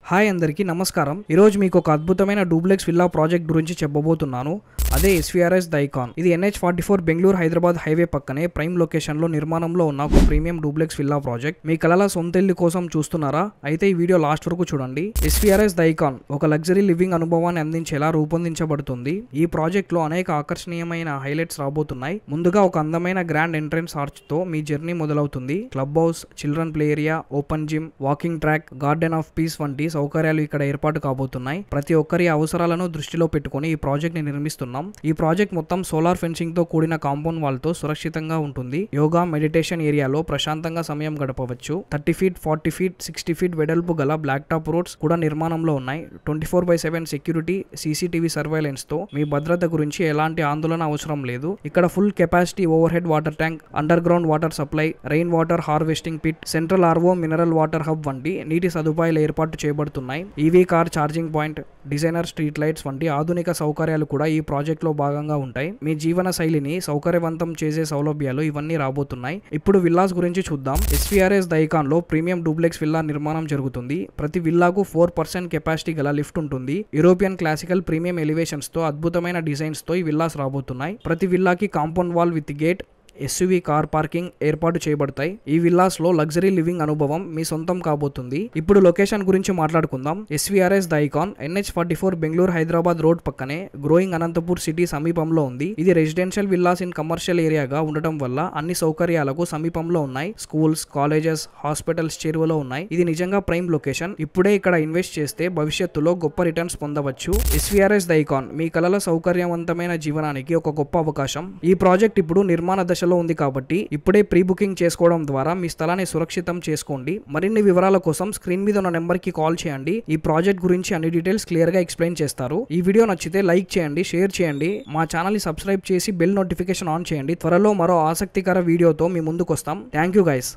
Hi అందరికీ నమస్కారం। ఈ రోజు మీకు ఒక అద్భుతమైన డూప్లెక్స్ విల్లా ప్రాజెక్ట్ గురించి చెప్పబోతున్నాను। అదే SVRS ది ఐకాన్। ఇది NH44 బెంగళూరు హైదరాబాద్ హైవే పక్కనే ప్రైమ్ లొకేషన్ లో నిర్మాణంలో ఉన్న ఒక ప్రీమియం డూప్లెక్స్ విల్లా ప్రాజెక్ట్। మీ కలల సొంత ఇల్లు కోసం చూస్తున్నారా? అయితే ఈ వీడియో లాస్ట్ వరకు చూడండి। SVRS ది ఐకాన్ ఒక లగ్జరీ లివింగ్ అనుభవాన్ని అందించేలా రూపొందించబడుతుంది। ఈ ప్రాజెక్ట్ లో అనేక ఆకర్షణీయమైన హైలైట్స్ రాబోతున్నాయి। ముందుగా ఒక అందమైన గ్రాండ్ ఎంట్రన్స్ ఆర్చ్ తో మీ జర్నీ మొదలవుతుంది। Club house, children play area, open gym, walking track, garden of piece వంటి సౌకర్యాలు ఇక్కడ ఏర్పాటు కాబోతున్నాయి। ప్రతి ఒక్కరి అవసరాలను దృష్టిలో పెట్టుకొని ఈ ప్రాజెక్ట్ ని నిర్మిస్తున్నాం। ఈ ప్రాజెక్ట్ మొత్తం సోలార్ ఫెన్సింగ్ తో కూడిన కాంపౌండ్ వాల్ తో సురక్షితంగా ఉంటుంది। యోగా, మెడిటేషన్ ఏరియాలో ప్రశాంతంగా సమయం గడపవచ్చు। 30 ఫీట్, 40 ఫీట్, 60 ఫీట్ వెడల్పు గల బ్లాక్ టాప్ రోడ్స్ కూడా నిర్మాణంలో ఉన్నాయి। 24/7 సెక్యూరిటీ, CCTV సర్వైలెన్స్ తో మీ భద్రత గురించి ఎలాంటి ఆందోళన అవసరం లేదు। ఇక్కడ full capacity overhead water tank, underground water supply, rain water harvesting pit, central RO mineral water hub వంటి నీటి సదుపాయాలు ఏర్పాటు చేయబడుతున్నాయి। EV car charging point, designer street lights వంటి ఆధునిక సౌకర్యాలు కూడా ఈ ప్రాజెక్ట్ లో భాగంగా ఉంటాయి। మీ జీవన శైలిని సౌకర్యవంతం చేసే సౌలభ్యాలు ఇవన్నీ రాబోతున్నాయి। ఇప్పుడు విల్లాస్ గురించి చూద్దాం। SVRS ది ఐకాన్ లో ప్రీమియం డూప్లెక్స్ విల్లా నిర్మాణం జరుగుతుంది। ప్రతి విల్లాకు 4% కెపాసిటీ గల లిఫ్ట్ ఉంటుంది। యూరోపియన్ క్లాసికల్ ప్రీమియం ఎలివేషన్స్ తో అద్భుతమైన డిజైన్స్ తో ఈ విల్లాస్ రాబోతున్నాయి। ప్రతి విల్లాకి compound wall with gate, SUV car parking ఏర్పాటు చేయబడతాయి। ఈ విల్లాస్ లో లగ్జరీ లివింగ్ అనుభవం మీ సొంతం కాబోతుంది। ఇప్పుడు లొకేషన్ గురించి మాట్లాడుకుందాం। SVRS the icon NH44 Bengaluru Hyderabad road పక్కనే గ్రోయింగ్ అనంతపూర్ సిటీ సమీపంలో ఉంది। ఇది రెసిడెన్షియల్ విల్లాస్ ఇన్ కమర్షియల్ ఏరియాగా ఉండటం వల్ల అన్ని సౌకర్యాలకు సమీపంలో ఉన్నాయి। స్కూల్స్, కాలేజెస్, హాస్పిటల్స్ చేరువలో ఉన్నాయి। ఇది నిజంగా ప్రైమ్ లొకేషన్। ఇప్పుడే ఇక్కడ ఇన్వెస్ట్ చేస్తే భవిష్యత్తులో గొప్ప రిటర్న్స్ పొందవచ్చు। SVRS ది ఐకాన్ మీ కలల సౌకర్యవంతమైన జీవనానికి ఒక గొప్ప అవకాశం। ఈ ప్రాజెక్ట్ ఇప్పుడు నిర్మాణ దశలో ఉంది కాబట్టి ఇప్పుడే ప్రీ బుకింగ్ చేసుకోవడం ద్వారా మీ స్థలాన్ని సురక్షితం చేసుకోండి। మరిన్ని వివరాల కోసం స్క్రీన్ మీద ఉన్న నెంబర్ కి కాల్ చేయండి। ఈ ప్రాజెక్ట్ గురించి అన్ని డీటెయిల్స్ క్లియర్ గా ఎక్స్ప్లెయిన్ చేస్తారు। ఈ వీడియో నచ్చితే లైక్ చేయండి, షేర్ చేయండి, మా ఛానల్ ని సబ్స్క్రైబ్ చేసి బెల్ నోటిఫికేషన్ ఆన్ చేయండి। త్వరలో మరో ఆసక్తికర వీడియోతో మీ ముందుకు వస్తాం। Thank you guys.